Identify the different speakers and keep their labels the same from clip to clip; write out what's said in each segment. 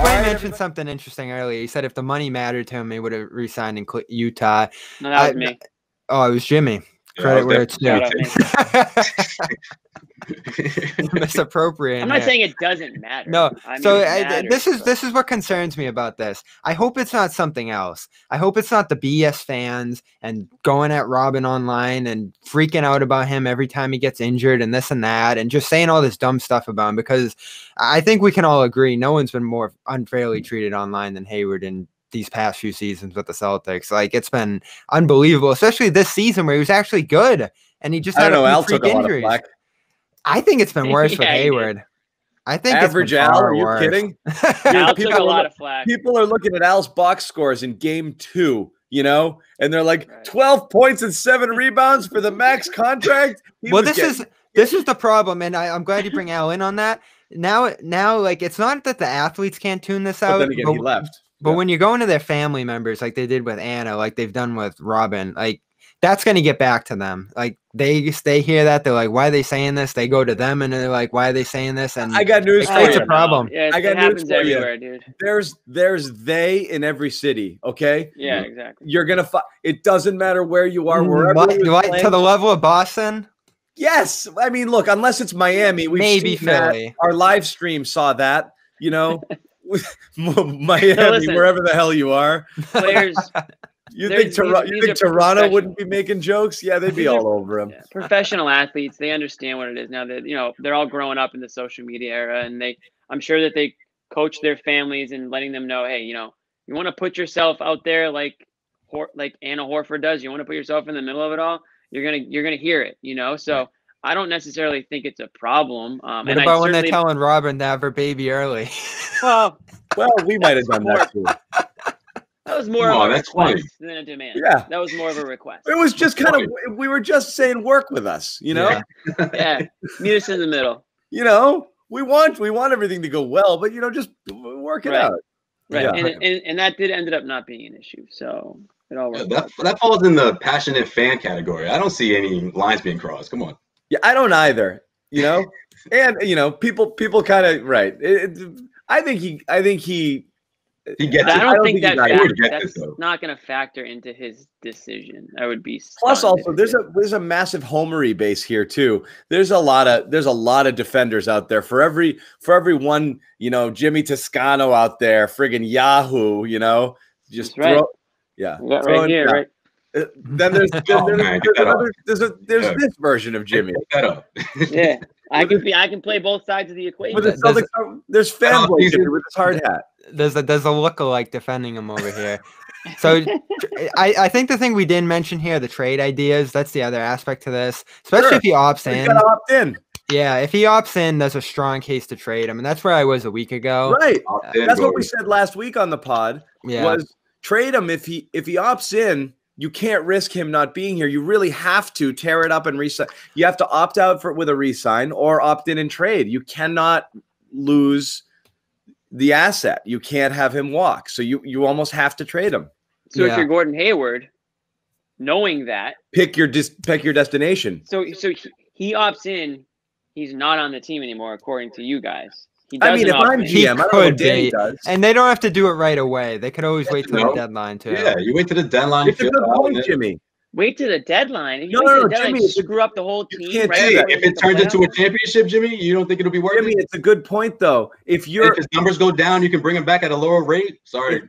Speaker 1: Sway mentioned something interesting earlier. He said if the money mattered to him, he would have re-signed in Utah.
Speaker 2: No, that was me.
Speaker 1: Oh, it was Jimmy. Credit where it's due. Misappropriating.
Speaker 2: I'm not saying it doesn't matter.
Speaker 1: No. This is what concerns me about this. I hope it's not something else. I hope it's not the BS fans and going at Robin online and freaking out about him every time he gets injured and this and that and just saying all this dumb stuff about him, because I think we can all agree no one's been more unfairly treated online than Hayward in these past few seasons with the Celtics. Like, it's been unbelievable, especially this season where he was actually good and he just had a few freak injuries. I think it's been worse with Hayward. I think
Speaker 3: average Al. Are you kidding?
Speaker 2: Al took a lot of flack.
Speaker 3: People are looking at Al's box scores in game 2, you know, and they're like 12 points and 7 rebounds for the max contract.
Speaker 1: Well, this is the problem, and I'm glad you bring Al in on that. Now, like, it's not that the athletes can't tune this out.
Speaker 3: But then again, he left.
Speaker 1: But when you're going to their family members, like they did with Anna, like they've done with Robin, like that's going to get back to them. Like they hear that, they're like, why are they saying this? They go to them and they're like, why are they saying this? And
Speaker 3: I got news for you.
Speaker 1: It's a problem.
Speaker 2: Yeah, it happens everywhere, dude.
Speaker 3: There's they in every city. Okay.
Speaker 2: Yeah, exactly.
Speaker 3: You're going to it doesn't matter where you are, wherever
Speaker 1: to the level of Boston.
Speaker 3: Yes. I mean, look, unless it's Miami,
Speaker 1: maybe Philly.
Speaker 3: Our live stream saw that, you know. Miami, wherever the hell you are.
Speaker 2: Players,
Speaker 3: you think Toronto wouldn't be making jokes? Yeah, they'd be all over him.
Speaker 2: Yeah, professional athletes, they understand what it is now that, you know, they're all growing up in the social media era, and I'm sure that they coach their families and letting them know, hey, you know, you want to put yourself out there like Anna Horford does. You want to put yourself in the middle of it all. You're gonna hear it, you know. So I don't necessarily think it's a problem.
Speaker 1: What about when they're telling Robin to have her baby early?
Speaker 3: Well, we might have done that too.
Speaker 2: That was more of a request than a demand.
Speaker 3: Yeah,
Speaker 2: that was more of a request.
Speaker 3: It was just kind of, we were just saying, work with us, you know.
Speaker 2: Yeah, meet us in the middle.
Speaker 3: You know, we want everything to go well, but you know, just work it out.
Speaker 2: Right, yeah. and that did ended up not being an issue, so it all worked.
Speaker 4: That falls in the passionate fan category. I don't see any lines being crossed. Come on.
Speaker 3: Yeah, I don't either. You know, and you know, people kind of right. I think he gets.
Speaker 2: I don't think that's not going to factor into his decision. I would be.
Speaker 3: Plus, also, there's a massive homery base here too. There's a lot of defenders out there for every one. You know, Jimmy Toscano out there, friggin' Yahoo. You know, just throw. Yeah,
Speaker 2: right here, right.
Speaker 3: Then there's this version of Jimmy.
Speaker 2: Yeah, I can play both sides of the equation.
Speaker 3: There's fanboy Jimmy with his hard hat.
Speaker 1: There's a lookalike defending him over here. So I think the thing we didn't mention here, the trade ideas, that's the other aspect to this, especially if he opts in.
Speaker 3: He's got to opt in.
Speaker 1: Yeah, if he opts in, there's a strong case to trade him, and that's where I was a week ago.
Speaker 3: Right, that's what we said last week on the pod. Yeah. Was trade him if he opts in. You can't risk him not being here. You really have to tear it up and resign. You have to opt out with a resign or opt in and trade. You cannot lose the asset. You can't have him walk. So you almost have to trade him.
Speaker 2: So if you're Gordon Hayward, knowing that,
Speaker 3: pick your destination.
Speaker 2: So he opts in. He's not on the team anymore, according to you guys.
Speaker 3: I mean, if I'm GM, I don't know what Danny does.
Speaker 1: And they don't have to do it right away. They could always wait till the deadline, too.
Speaker 4: Yeah, you wait to the deadline.
Speaker 3: It's a good point, Jimmy.
Speaker 2: Wait to the deadline. If you
Speaker 3: Jimmy,
Speaker 2: screw up the whole team.
Speaker 4: If it turns into a championship, Jimmy, you don't think it'll be worth it?
Speaker 3: Jimmy, it's a good point, though. If his
Speaker 4: numbers go down, you can bring him back at a lower rate. Sorry.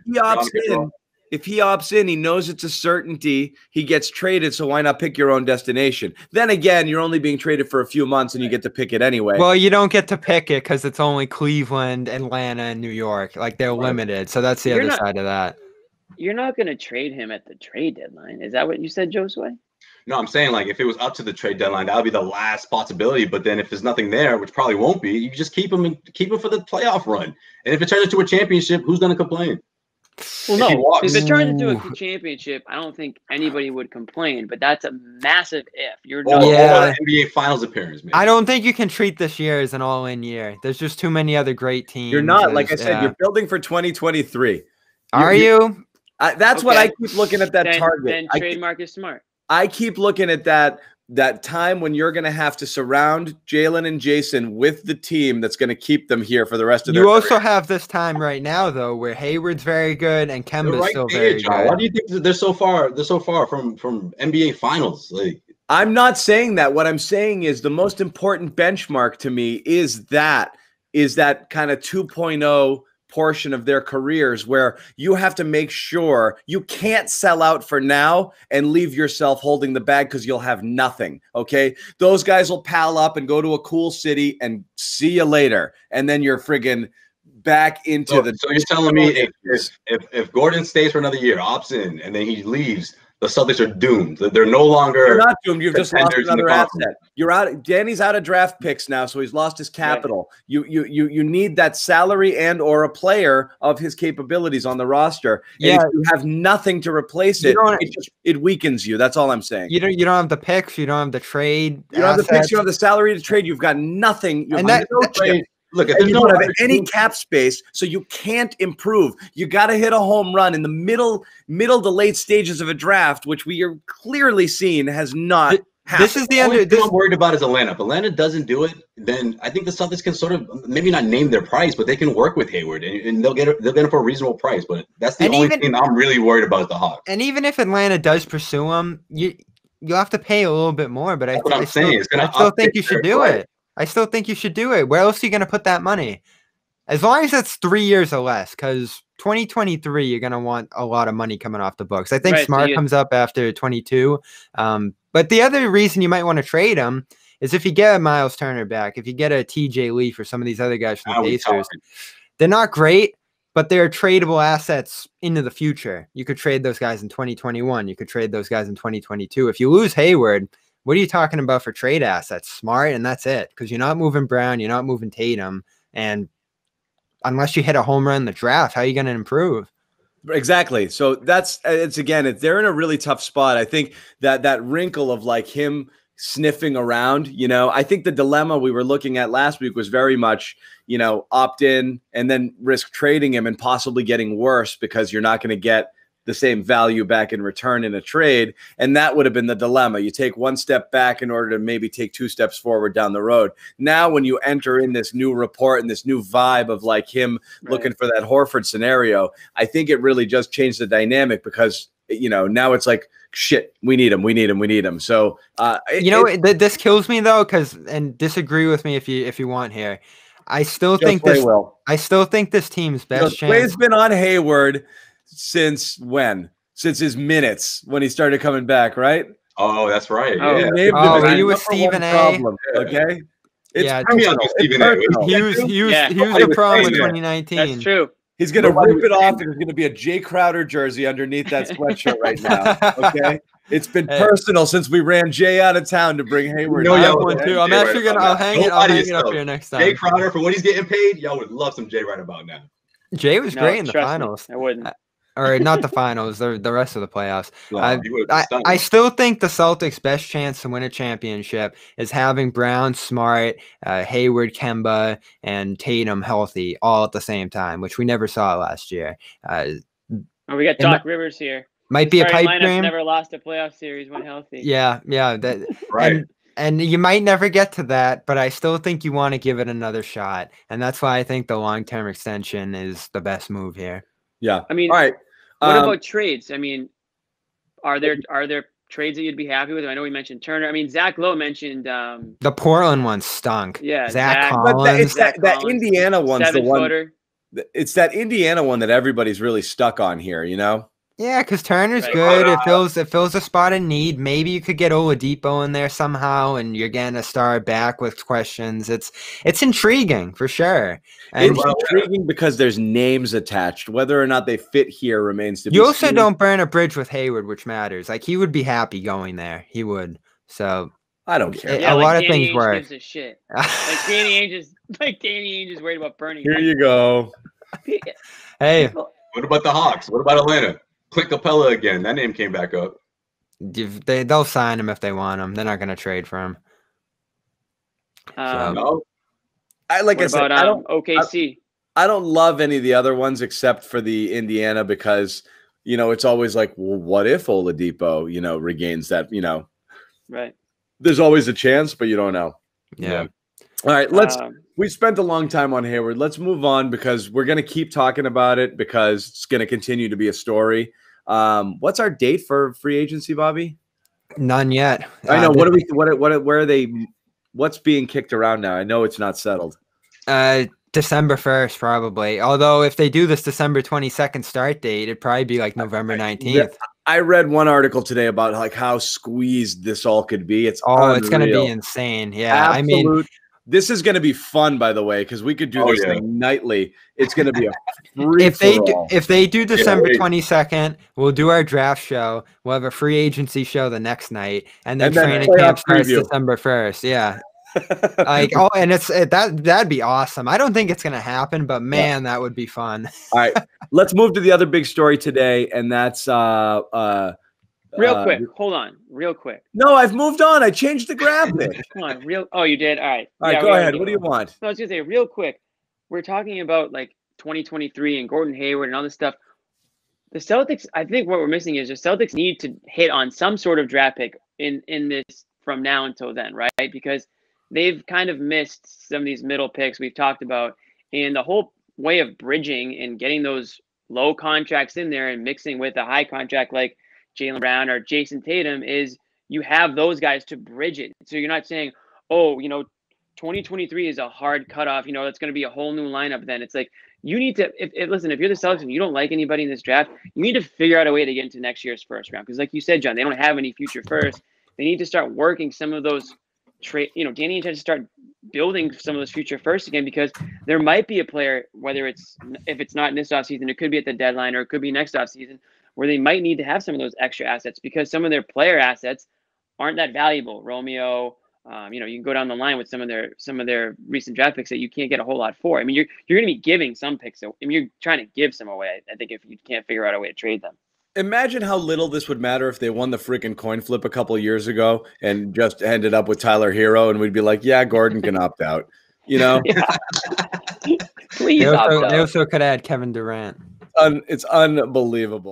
Speaker 3: If he opts in, he knows it's a certainty. He gets traded, so why not pick your own destination? Then again, you're only being traded for a few months, and you get to pick it anyway.
Speaker 1: Well, you don't get to pick it because it's only Cleveland, Atlanta, and New York. Like, they're limited, so that's the other side of that.
Speaker 2: You're not going to trade him at the trade deadline. Is that what you said, Josue?
Speaker 4: No, I'm saying, like, if it was up to the trade deadline, that would be the last possibility. But then if there's nothing there, which probably won't be, you just keep him for the playoff run. And if it turns into a championship, who's going to complain?
Speaker 2: Well, no. If it turns into a championship, I don't think anybody would complain. But that's a massive if. You're not
Speaker 4: NBA Finals appearance, man.
Speaker 1: I don't think you can treat this year as an all-in year. There's just too many other great teams.
Speaker 3: You're not. Like I said, you're building for 2023.
Speaker 1: Are you?
Speaker 3: That's what I keep looking at that target.
Speaker 2: Then trade Marcus Smart.
Speaker 3: I keep looking at that that time when you're going to have to surround Jalen and Jason with the team that's going to keep them here for the rest of their
Speaker 1: career. You also
Speaker 3: career.
Speaker 1: have this time right now, though, where Hayward's very good and Kemba's still very good.
Speaker 4: Why do you think they're so far from NBA Finals? Like,
Speaker 3: I'm not saying that. What I'm saying is the most important benchmark to me is that kind of 2.0 portion of their careers where you have to make sure you can't sell out for now and leave yourself holding the bag because you'll have nothing. Okay. Those guys will pal up and go to a cool city and see you later. And then you're friggin' back into
Speaker 4: So you're telling me if Gordon stays for another year, opts in, and then he leaves, the Celtics are doomed. They're no longer.
Speaker 3: You're not doomed. You've just lost another asset. You're out. Danny's out of draft picks now, so he's lost his capital. Right. You need that salary and or a player of his capabilities on the roster. And if you have nothing to replace it, it weakens you. That's all I'm saying.
Speaker 1: You don't have the picks. You don't have the trade.
Speaker 3: You don't have the picks. You don't have the salary to trade. You've got nothing. You have no trade.
Speaker 4: Look,
Speaker 3: if you don't have any cap space, so you can't improve. You got to hit a home run in the middle to late stages of a draft, which we are clearly seeing has not happened.
Speaker 4: This is the only thing I'm worried about is Atlanta. If Atlanta doesn't do it, then I think the Celtics can sort of maybe not name their price, but they can work with Hayward and they'll get it for a reasonable price. But that's the only thing I'm really worried about is the Hawks.
Speaker 1: And even if Atlanta does pursue him, you'll have to pay a little bit more. But I still think you should do it. I still think you should do it. Where else are you going to put that money? As long as it's 3 years or less, because 2023, you're going to want a lot of money coming off the books. I think Smart comes up after 22. But the other reason you might want to trade him is if you get a Miles Turner back, if you get a TJ Leaf or some of these other guys from the Pacers, they're not great, but they're tradable assets into the future. You could trade those guys in 2021. You could trade those guys in 2022. If you lose Hayward, what are you talking about for trade assets? Smart, and that's it. Because you're not moving Brown, you're not moving Tatum, and unless you hit a home run in the draft, how are you going to improve?
Speaker 3: Exactly. So they're in a really tough spot. I think that wrinkle of like him sniffing around, I think the dilemma we were looking at last week was very much, opt in and then risk trading him and possibly getting worse because you're not going to get the same value back in return in a trade. And that would have been the dilemma. You take one step back in order to maybe take 2 steps forward down the road. Now, when you enter in this new report and this new vibe of like him looking for that Horford scenario, I think it really just changed the dynamic because, now it's like, shit, we need him. So,
Speaker 1: this kills me though. And disagree with me if you want here. I still think this team's best chance.
Speaker 3: Clay's been on Hayward since when? Since his minutes when he started coming back, right?
Speaker 4: Oh, that's right.
Speaker 1: Were you with Stephen A?
Speaker 3: Problem, okay.
Speaker 1: He was the problem in 2019.
Speaker 2: That's true.
Speaker 3: He's gonna rip it off, and there's gonna be a Jay Crowder jersey underneath that sweatshirt right now. Okay. It's been personal since we ran Jay out of town to bring Hayward.
Speaker 1: I have one too. I'm actually I'll hang it up here next time.
Speaker 4: Jay Crowder, for what he's getting paid, y'all would love some Jay right about now.
Speaker 1: Jay was great in the finals.
Speaker 2: I wouldn't.
Speaker 1: Or not the finals, the rest of the playoffs. I still think the Celtics' best chance to win a championship is having Brown, Smart, Hayward, Kemba, and Tatum healthy all at the same time, which we never saw last year.
Speaker 2: We got Doc Rivers here.
Speaker 1: Might be a pipe dream.
Speaker 2: Never lost a playoff series when healthy.
Speaker 1: Yeah.
Speaker 4: Right.
Speaker 1: And you might never get to that, but I still think you want to give it another shot. And that's why I think the long-term extension is the best move here.
Speaker 3: Yeah.
Speaker 2: I mean,
Speaker 3: all right.
Speaker 2: What about trades? I mean, are there trades that you'd be happy with? I know we mentioned Turner. I mean, Zach Lowe mentioned
Speaker 1: the Portland one stunk.
Speaker 2: Yeah,
Speaker 1: Zach Collins.
Speaker 3: That Indiana one's the one.
Speaker 2: Footer.
Speaker 3: It's that Indiana one that everybody's really stuck on here.
Speaker 1: Yeah, because Turner's good. It fills a spot in need. Maybe you could get Oladipo in there somehow, and you're getting a star back with questions. It's intriguing for sure. And
Speaker 3: it's intriguing because there's names attached. Whether or not they fit here remains to be seen.
Speaker 1: You also don't burn a bridge with Hayward, which matters. Like, he would be happy going there. He would. So
Speaker 3: I don't care.
Speaker 2: A
Speaker 1: lot of things work.
Speaker 2: Gives a shit. Danny Ainge is worried about burning.
Speaker 3: Here you go.
Speaker 1: Hey.
Speaker 4: What about the Hawks? What about Atlanta? Clint Capella again. That name came back up.
Speaker 1: They'll sign him if they want him. They're not going to trade for him.
Speaker 4: No.
Speaker 3: I don't
Speaker 2: OKC.
Speaker 3: I don't love any of the other ones except for the Indiana because it's always like, well, what if Oladipo, regains that,
Speaker 2: Right.
Speaker 3: there's always a chance, but you don't know.
Speaker 1: Yeah.
Speaker 3: All right, we spent a long time on Hayward. Let's move on because we're going to keep talking about it because it's going to continue to be a story. What's our date for free agency, Bobby?
Speaker 1: None yet.
Speaker 3: I know. Where are they? What's being kicked around now? I know it's not settled.
Speaker 1: December 1st, probably. Although if they do this December 22nd start date, it'd probably be like November 19th.
Speaker 3: I read one article today about like how squeezed this all could be. It's going to be
Speaker 1: insane. Yeah.
Speaker 3: Absolute. I mean, this is going to be fun, by the way, because we could do this thing nightly. It's going to be a free
Speaker 1: if they do December 22nd, we'll do our draft show. We'll have a free agency show the next night, and then training camp starts December 1st. Yeah. That'd be awesome. I don't think it's gonna happen, but man, that would be fun.
Speaker 3: All right, let's move to the other big story today, and that's
Speaker 2: real quick. Hold on, real quick.
Speaker 3: No, I've moved on. I changed the graphic.
Speaker 2: Come on, Oh, you did. All right.
Speaker 3: All right, go ahead. What do you want?
Speaker 2: No, I was gonna say real quick. We're talking about like 2023 and Gordon Hayward and all this stuff. The Celtics. I think what we're missing is the Celtics need to hit on some sort of draft pick in this from now until then, right? Because they've kind of missed some of these middle picks we've talked about, and the whole way of bridging and getting those low contracts in there and mixing with a high contract like Jaylen Brown or Jason Tatum is you have those guys to bridge it. So you're not saying, 2023 is a hard cutoff. It's going to be a whole new lineup. Then it's like you need to. Listen, if you're the Celtics and you don't like anybody in this draft, you need to figure out a way to get into next year's first round. Because like you said, John, they don't have any future first. They need to start working some of those. Danny Ainge has to start building some of those future firsts again because there might be a player, if it's not in this offseason, it could be at the deadline or it could be next offseason, where they might need to have some of those extra assets because some of their player assets aren't that valuable. Romeo, you can go down the line with some of their recent draft picks that you can't get a whole lot for. I mean, you're going to be giving some picks. So, you're trying to give some away. I think if you can't figure out a way to trade them.
Speaker 3: Imagine how little this would matter if they won the freaking coin flip a couple of years ago and just ended up with Tyler Hero, and we'd be like, yeah, Gordon can opt out.
Speaker 2: Please opt out.
Speaker 1: They also could add Kevin Durant.
Speaker 3: It's unbelievable.